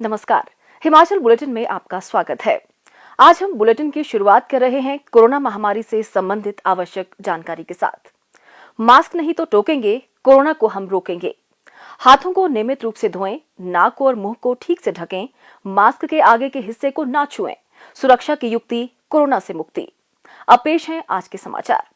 नमस्कार। हिमाचल बुलेटिन में आपका स्वागत है। आज हम बुलेटिन की शुरुआत कर रहे हैं कोरोना महामारी से संबंधित आवश्यक जानकारी के साथ। मास्क नहीं तो टोकेंगे, कोरोना को हम रोकेंगे। हाथों को नियमित रूप से धोएं, नाक और मुंह को ठीक से ढकें, मास्क के आगे के हिस्से को ना छुएं। सुरक्षा की युक्ति, कोरोना से मुक्ति। अब पेश हैं आज के समाचार।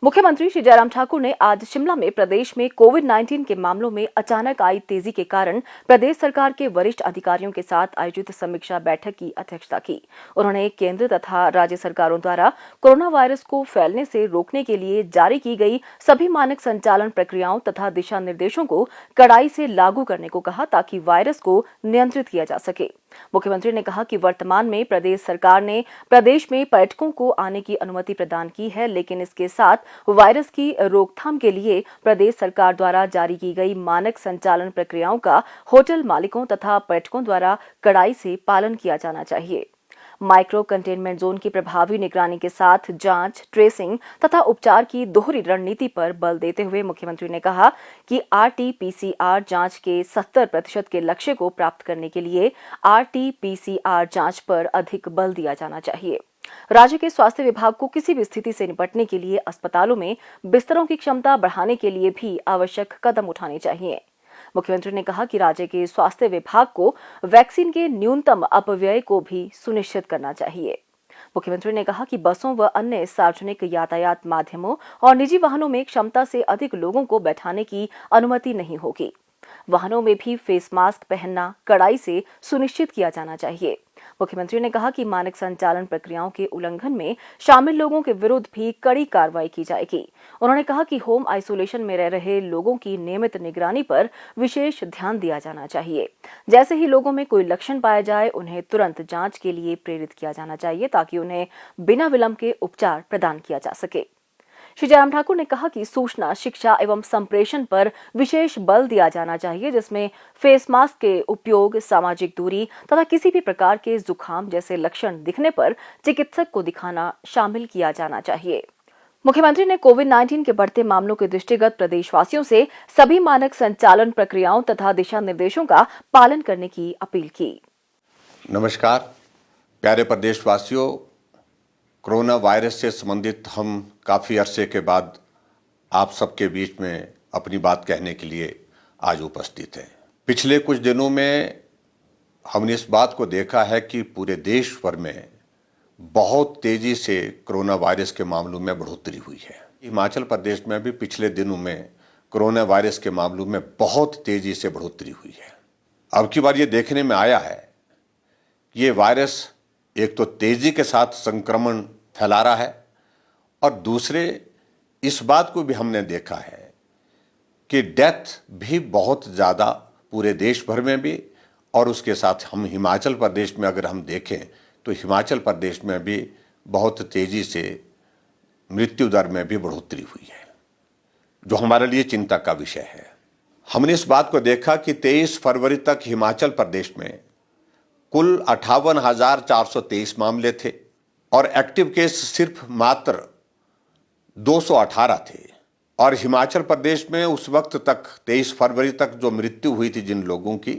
मुख्यमंत्री श्री जयराम ठाकुर ने आज शिमला में प्रदेश में कोविड-19 के मामलों में अचानक आई तेजी के कारण प्रदेश सरकार के वरिष्ठ अधिकारियों के साथ आयोजित समीक्षा बैठक की अध्यक्षता की। उन्होंने केंद्र तथा राज्य सरकारों द्वारा कोरोना वायरस को फैलने से रोकने के लिए जारी की गई सभी मानक संचालन प्रक्रियाओं तथा दिशा निर्देशों को कड़ाई से लागू करने को कहा ताकि वायरस को नियंत्रित किया जा सके। मुख्यमंत्री ने कहा कि वर्तमान में प्रदेश सरकार ने प्रदेश में पर्यटकों को आने की अनुमति प्रदान की है, लेकिन इसके साथ वायरस की रोकथाम के लिए प्रदेश सरकार द्वारा जारी की गई मानक संचालन प्रक्रियाओं का होटल मालिकों तथा पर्यटकों द्वारा कड़ाई से पालन किया जाना चाहिए। माइक्रो कंटेनमेंट जोन की प्रभावी निगरानी के साथ जांच, ट्रेसिंग तथा उपचार की दोहरी रणनीति पर बल देते हुए मुख्यमंत्री ने कहा कि RT-PCR जांच के 70% के लक्ष्य को प्राप्त करने के लिए RT-PCR जांच पर अधिक बल दिया जाना चाहिए। राज्य के स्वास्थ्य विभाग को किसी भी स्थिति से निपटने के लिए अस्पतालों में बिस्तरों की क्षमता बढ़ाने के लिए भी आवश्यक कदम उठाने चाहिए। मुख्यमंत्री ने कहा कि राज्य के स्वास्थ्य विभाग को वैक्सीन के न्यूनतम अपव्यय को भी सुनिश्चित करना चाहिए। मुख्यमंत्री ने कहा कि बसों व अन्य सार्वजनिक यातायात माध्यमों और निजी वाहनों में क्षमता से अधिक लोगों को बैठाने की अनुमति नहीं होगी। वाहनों में भी फेस मास्क पहनना कड़ाई से सुनिश्चित किया जाना चाहिए। मुख्यमंत्री ने कहा कि मानक संचालन प्रक्रियाओं के उल्लंघन में शामिल लोगों के विरुद्ध भी कड़ी कार्रवाई की जाएगी। उन्होंने कहा कि होम आइसोलेशन में रह रहे लोगों की नियमित निगरानी पर विशेष ध्यान दिया जाना चाहिए। जैसे ही लोगों में कोई लक्षण पाया जाए, उन्हें तुरंत जांच के लिए प्रेरित किया जाना चाहिए ताकि उन्हें बिना विलंब के उपचार प्रदान किया जा सके। श्री जयराम ठाकुर ने कहा कि सूचना, शिक्षा एवं संप्रेषण पर विशेष बल दिया जाना चाहिए, जिसमें फेस मास्क के उपयोग, सामाजिक दूरी तथा किसी भी प्रकार के जुकाम जैसे लक्षण दिखने पर चिकित्सक को दिखाना शामिल किया जाना चाहिए। मुख्यमंत्री ने कोविड-19 के बढ़ते मामलों के दृष्टिगत प्रदेशवासियों से सभी मानक संचालन प्रक्रियाओं तथा दिशा निर्देशों का पालन करने की अपील की। नमस्कार प्यारे प्रदेशवासियों, कोरोना वायरस से संबंधित हम काफ़ी अरसे के बाद आप सबके बीच में अपनी बात कहने के लिए आज उपस्थित हैं। पिछले कुछ दिनों में हमने इस बात को देखा है कि पूरे देश भर में बहुत तेज़ी से कोरोना वायरस के मामलों में बढ़ोतरी हुई है। हिमाचल प्रदेश में भी पिछले दिनों में कोरोना वायरस के मामलों में बहुत तेज़ी से बढ़ोतरी हुई है। अब की बार ये देखने में आया है कि ये वायरस एक तो तेज़ी के साथ संक्रमण फैला रहा है और दूसरे इस बात को भी हमने देखा है कि डेथ भी बहुत ज़्यादा पूरे देश भर में भी, और उसके साथ हम हिमाचल प्रदेश में अगर हम देखें तो हिमाचल प्रदेश में भी बहुत तेज़ी से मृत्यु दर में भी बढ़ोतरी हुई है, जो हमारे लिए चिंता का विषय है। हमने इस बात को देखा कि 23 फरवरी तक हिमाचल प्रदेश में कुल 58,423 मामले थे और एक्टिव केस सिर्फ मात्र 218 थे। और हिमाचल प्रदेश में उस वक्त तक 23 फरवरी तक जो मृत्यु हुई थी जिन लोगों की,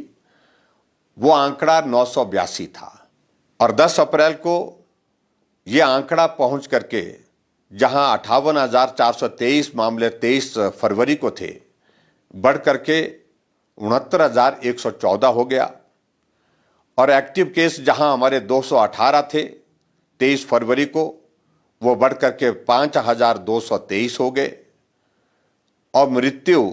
वो आंकड़ा 982 था। और 10 अप्रैल को ये आंकड़ा पहुंच करके जहां 58,423 मामले 23 फरवरी को थे, बढ़ करके 69,114 हो गया। और एक्टिव केस जहां हमारे 218 थे 23 फरवरी को, वो बढ़ करके 5,223 हो गए। और मृत्यु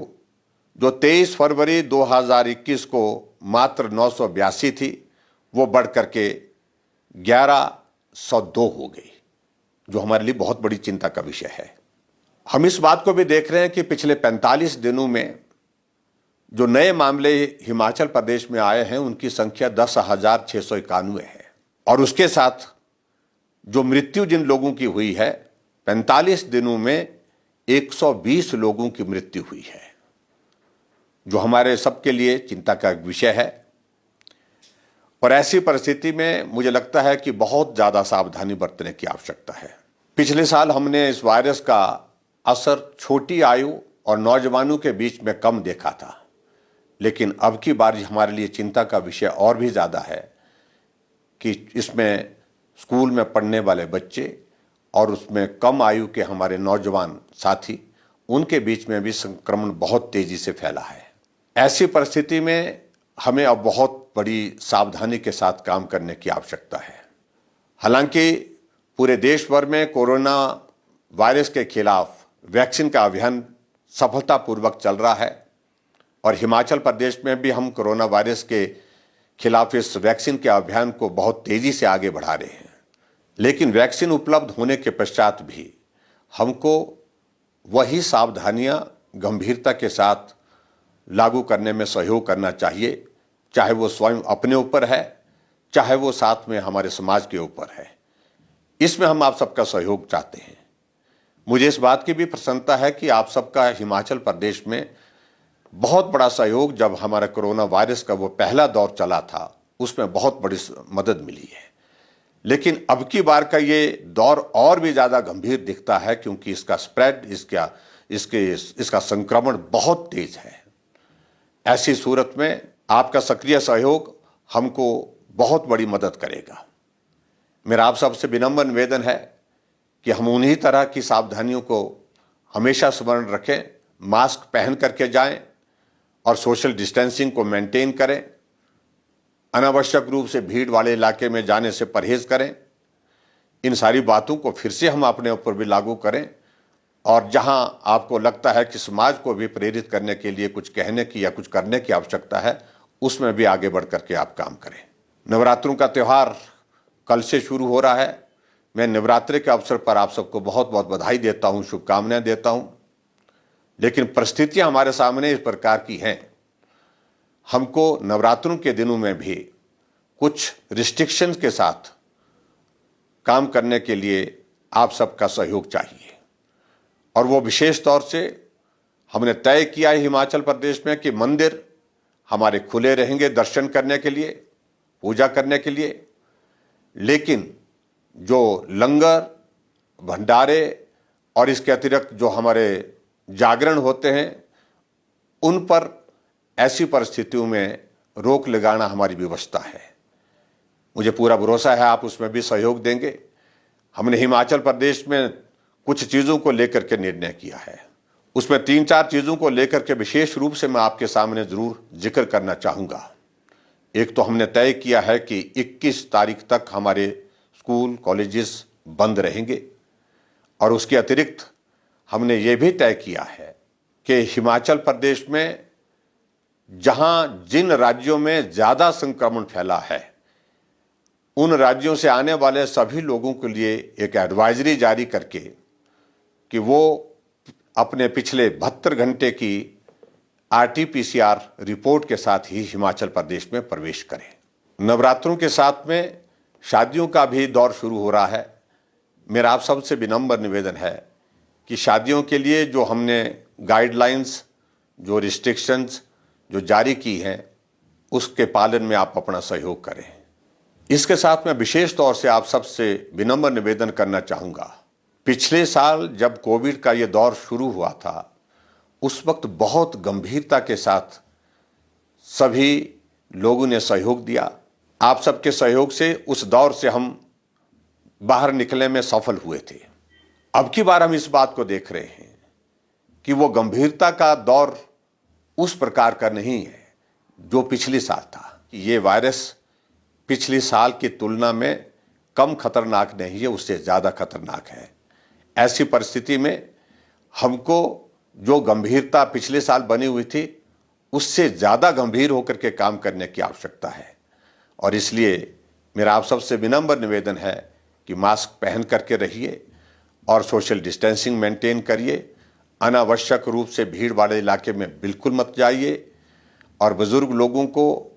जो 23 फरवरी 2021 को मात्र 982 थी, वो बढ़ करके 1,102 हो गई, जो हमारे लिए बहुत बड़ी चिंता का विषय है। हम इस बात को भी देख रहे हैं कि पिछले 45 दिनों में जो नए मामले हिमाचल प्रदेश में आए हैं उनकी संख्या 10,691 है। और उसके साथ जो मृत्यु जिन लोगों की हुई है, 45 दिनों में 120 लोगों की मृत्यु हुई है, जो हमारे सबके लिए चिंता का विषय है। और ऐसी परिस्थिति में मुझे लगता है कि बहुत ज़्यादा सावधानी बरतने की आवश्यकता है। पिछले साल हमने इस वायरस का असर छोटी आयु और नौजवानों के बीच में कम देखा था, लेकिन अब की बार हमारे लिए चिंता का विषय और भी ज़्यादा है कि इसमें स्कूल में पढ़ने वाले बच्चे और उसमें कम आयु के हमारे नौजवान साथी, उनके बीच में भी संक्रमण बहुत तेजी से फैला है। ऐसी परिस्थिति में हमें अब बहुत बड़ी सावधानी के साथ काम करने की आवश्यकता है। हालांकि पूरे देश भर में कोरोना वायरस के खिलाफ वैक्सीन का अभियान सफलतापूर्वक चल रहा है और हिमाचल प्रदेश में भी हम कोरोना वायरस के खिलाफ इस वैक्सीन के अभियान को बहुत तेजी से आगे बढ़ा रहे हैं। लेकिन वैक्सीन उपलब्ध होने के पश्चात भी हमको वही सावधानियां गंभीरता के साथ लागू करने में सहयोग करना चाहिए, चाहे वो स्वयं अपने ऊपर है, चाहे वो साथ में हमारे समाज के ऊपर है। इसमें हम आप सबका सहयोग चाहते हैं। मुझे इस बात की भी प्रसन्नता है कि आप सबका हिमाचल प्रदेश में बहुत बड़ा सहयोग, जब हमारा कोरोना वायरस का वो पहला दौर चला था उसमें बहुत बड़ी मदद मिली है। लेकिन अब की बार का ये दौर और भी ज़्यादा गंभीर दिखता है क्योंकि इसका स्प्रेड, इसका संक्रमण बहुत तेज है। ऐसी सूरत में आपका सक्रिय सहयोग हमको बहुत बड़ी मदद करेगा। मेरा आप सबसे विनम्र निवेदन है कि हम उन्हीं तरह की सावधानियों को हमेशा स्मरण रखें, मास्क पहन करके जाएं और सोशल डिस्टेंसिंग को मेंटेन करें, अनावश्यक रूप से भीड़ वाले इलाके में जाने से परहेज करें। इन सारी बातों को फिर से हम अपने ऊपर भी लागू करें और जहां आपको लगता है कि समाज को भी प्रेरित करने के लिए कुछ कहने की या कुछ करने की आवश्यकता है, उसमें भी आगे बढ़ करके आप करें। नवरात्रों का त्यौहार कल से शुरू हो रहा है। मैं नवरात्रि के अवसर पर आप सबको बहुत बहुत बधाई देता हूं, शुभकामनाएं देता हूं। लेकिन परिस्थितियां हमारे सामने इस प्रकार की हैं, हमको नवरात्रों के दिनों में भी कुछ रिस्ट्रिक्शंस के साथ काम करने के लिए आप सबका सहयोग चाहिए। और वो विशेष तौर से हमने तय किया है हिमाचल प्रदेश में कि मंदिर हमारे खुले रहेंगे दर्शन करने के लिए, पूजा करने के लिए। लेकिन जो लंगर, भंडारे और इसके अतिरिक्त जो हमारे जागरण होते हैं, उन पर ऐसी परिस्थितियों में रोक लगाना हमारी व्यवस्था है। मुझे पूरा भरोसा है आप उसमें भी सहयोग देंगे। हमने हिमाचल प्रदेश में कुछ चीज़ों को लेकर के निर्णय किया है। उसमें 3-4 चीज़ों को लेकर के विशेष रूप से मैं आपके सामने ज़रूर जिक्र करना चाहूँगा। एक तो हमने तय किया है कि 21 तारीख तक हमारे स्कूल कॉलेजेस बंद रहेंगे और उसके अतिरिक्त हमने ये भी तय किया है कि हिमाचल प्रदेश में जहां जिन राज्यों में ज़्यादा संक्रमण फैला है, उन राज्यों से आने वाले सभी लोगों के लिए एक एडवाइजरी जारी करके कि वो अपने पिछले 72 घंटे की RT-PCR रिपोर्ट के साथ ही हिमाचल प्रदेश में प्रवेश करें। नवरात्रों के साथ में शादियों का भी दौर शुरू हो रहा है। मेरा आप सबसे विनम्र निवेदन है कि शादियों के लिए जो हमने गाइडलाइंस, जो रिस्ट्रिक्शंस जो जारी की हैं, उसके पालन में आप अपना सहयोग करें। इसके साथ मैं विशेष तौर से आप सबसे विनम्र निवेदन करना चाहूँगा। पिछले साल जब कोविड का ये दौर शुरू हुआ था, उस वक्त बहुत गंभीरता के साथ सभी लोगों ने सहयोग दिया। आप सबके सहयोग से उस दौर से हम बाहर निकलने में सफल हुए थे। अब की बार हम इस बात को देख रहे हैं कि वो गंभीरता का दौर उस प्रकार का नहीं है जो पिछले साल था। ये वायरस पिछले साल की तुलना में कम खतरनाक नहीं है, उससे ज़्यादा खतरनाक है। ऐसी परिस्थिति में हमको जो गंभीरता पिछले साल बनी हुई थी, उससे ज़्यादा गंभीर होकर के काम करने की आवश्यकता है। और इसलिए मेरा आप सबसे विनम्र निवेदन है कि मास्क पहन करके रहिए और सोशल डिस्टेंसिंग मेंटेन करिए। अनावश्यक रूप से भीड़ वाले इलाके में बिल्कुल मत जाइए। और बुज़ुर्ग लोगों को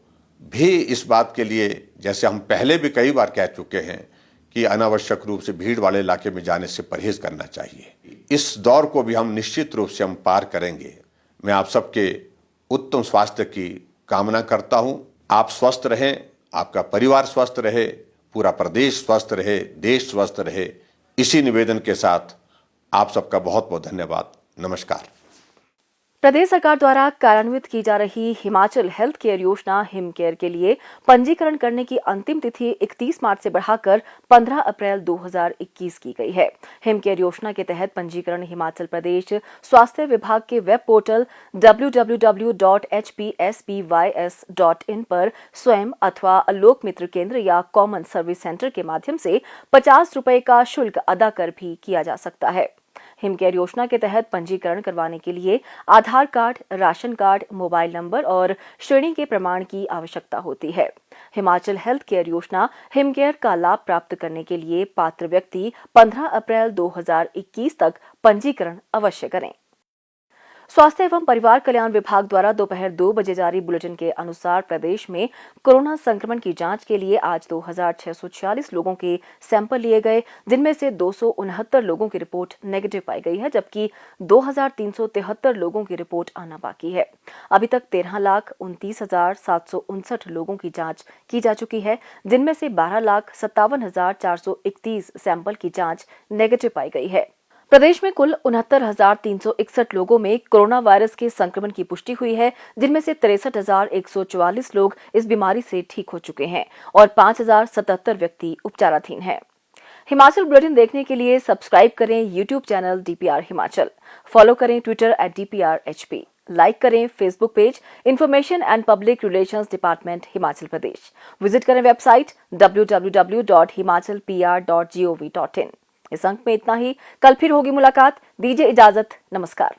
भी इस बात के लिए, जैसे हम पहले भी कई बार कह चुके हैं, कि अनावश्यक रूप से भीड़ वाले इलाके में जाने से परहेज करना चाहिए। इस दौर को भी हम निश्चित रूप से हम पार करेंगे। मैं आप सबके उत्तम स्वास्थ्य की कामना करता हूँ। आप स्वस्थ रहें, आपका परिवार स्वस्थ रहे, पूरा प्रदेश स्वस्थ रहे, देश स्वस्थ रहे। इसी निवेदन के साथ आप सबका बहुत बहुत धन्यवाद। नमस्कार। प्रदेश सरकार द्वारा कार्यान्वित की जा रही हिमाचल हेल्थ केयर योजना हिम केयर के लिए पंजीकरण करने की अंतिम तिथि 31 मार्च से बढ़ाकर 15 अप्रैल 2021 की गई है। हिम केयर योजना के तहत पंजीकरण हिमाचल प्रदेश स्वास्थ्य विभाग के वेब पोर्टल www.hpspys.in पर स्वयं अथवा लोक मित्र केंद्र या कॉमन सर्विस सेंटर के माध्यम से 50 रुपए का शुल्क अदा कर भी किया जा सकता है। हिम केयर योजना के तहत पंजीकरण करवाने के लिए Aadhaar card, ration card, mobile number और श्रेणी के प्रमाण की आवश्यकता होती है। हिमाचल हेल्थ केयर योजना हिम केयर का लाभ प्राप्त करने के लिए पात्र व्यक्ति 15 अप्रैल 2021 तक पंजीकरण अवश्य करें। स्वास्थ्य एवं परिवार कल्याण विभाग द्वारा दोपहर 2 बजे जारी बुलेटिन के अनुसार प्रदेश में कोरोना संक्रमण की जांच के लिए आज 2646 लोगों के सैंपल लिए गए, जिनमें से 269 लोगों की रिपोर्ट नेगेटिव पाई गई है, जबकि 2373 लोगों की रिपोर्ट आना बाकी है। अभी तक 13,29,759 लोगों की जांच की जा चुकी है, जिनमें से 12,57,431 सैंपल की जांच नेगेटिव पाई गई है। प्रदेश में कुल 69,361 लोगों में कोरोना वायरस के संक्रमण की पुष्टि हुई है, जिनमें से 63,144 लोग इस बीमारी से ठीक हो चुके हैं और 5,077 व्यक्ति उपचाराधीन हैं। हिमाचल बुलेटिन देखने के लिए सब्सक्राइब करें YouTube channel DPR Himachal, follow करें ट्विटर @DPRHP, लाइक करें Facebook page information and public relations department Himachal Pradesh, visit करें वेबसाइट www.himachalpr.gov.in। इस अंक में इतना ही। कल फिर होगी मुलाकात। दीजिए इजाजत। नमस्कार।